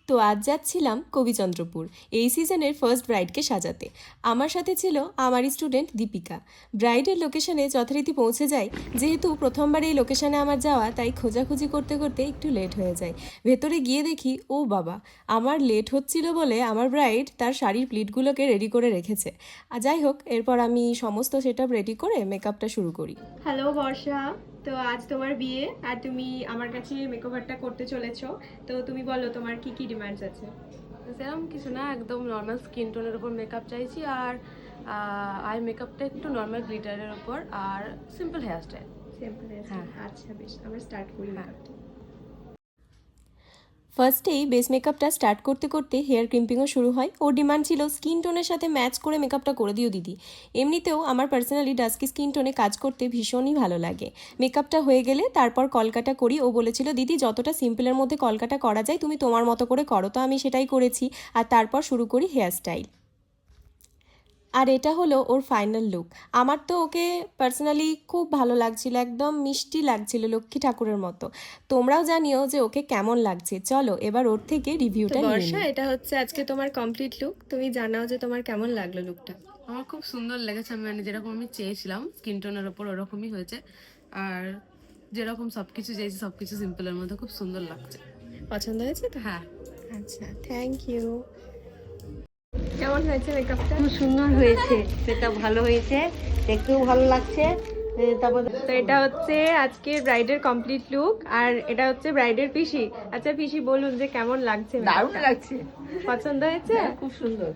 তো আজ যাচ্ছিলাম কবিচন্দ্রপুর এই সিজনের ফার্স্ট ব্রাইডকে সাজাতে। আমার সাথে ছিল আমারই স্টুডেন্ট দীপিকা। ব্রাইডের লোকেশনে যথারীতি পৌঁছে যাই। যেহেতু প্রথমবার এই লোকেশনে আমার যাওয়া, তাই খোঁজাখুঁজি করতে করতে একটু লেট হয়ে যায়। ভেতরে গিয়ে দেখি ও বাবা, আমার লেট হচ্ছিল বলে আমার ব্রাইড তার শাড়ির প্লিটগুলোকে রেডি করে রেখেছে। আর যাই হোক, এরপর আমি সমস্ত সেটআপ রেডি করে মেকআপটা শুরু করি। হ্যালো বর্ষা, তো আজ তোমার বিয়ে আর তুমি আমার কাছে মেকওভারটা করতে চলেছো। তো তুমি বলো তোমার কি কি ডিমান্ডস আছে? সেরকম কিছু না, একদম নর্মাল স্কিন টোনের উপর মেকআপ চাইছি। আর আই মেকআপটা একটু নর্মাল গ্লিটারের উপর, আর সিম্পল হেয়ারস্টাইল। সিম্পল হেয়ারস্টাইল, আচ্ছা বেশ, আমরা স্টার্ট করি মেকআপটা। ফার্স্টেই বেস মেকআপটা স্টার্ট করতে করতে হেয়ার ক্রিম্পিংও শুরু হয়। ওর ডিমান্ড ছিল স্কিন টোনের সাথে ম্যাচ করে মেকআপটা করে দিও দিদি। এমনিতেও আমার পার্সোনালি ডাস্কি স্কিন টোনে কাজ করতে ভীষণই ভালো লাগে। মেকআপটা হয়ে গেলে তারপর কলকাটা করি। ও বলেছিল দিদি যতটা সিম্পলের মধ্যে কলকাটা করা যায় তুমি তোমার মতো করে করো, তো আমি সেটাই করেছি। আর তারপর শুরু করি হেয়ারস্টাইল। আর এটা হলো ওর ফাইনাল লুক। আমার তো ওকে পার্সোনালি খুব ভালো লাগছিল, একদম মিষ্টি লাগছিল, লক্ষ্মী ঠাকুরের মতো। তোমরাও জানিও যে ওকে কেমন লাগছে। চলো এবার ওর থেকে রিভিউটা নিয়ে নিই। এটা হচ্ছে আজকে তোমার কমপ্লিট লুক। তুমি জানাও যে তোমার কেমন লাগলো লুকটা। আমার খুব সুন্দর লেগেছে, মানে যেরকম আমি চেয়েছিলাম স্কিন টোনের ওপর ওরকমই হয়েছে। আর যেরকম সবকিছু চেয়েছি সবকিছু সিম্পলের মধ্যে খুব সুন্দর লাগছে। পছন্দ হয়েছে তো? হ্যাঁ। আচ্ছা, থ্যাংক ইউ। কেমন হয়েছে মেকআপটা? খুব সুন্দর হয়েছে, সেটা ভালো হয়েছে, দেখতেও ভালো লাগছে। তারপর তো এটা হচ্ছে আজকে ব্রাইডের কমপ্লিট লুক, আর এটা হচ্ছে ব্রাইডের পিসি। আচ্ছা পিসি, বলুন যে কেমন লাগছে? দারুণ লাগছে, পছন্দ হয়েছে? খুব সুন্দর।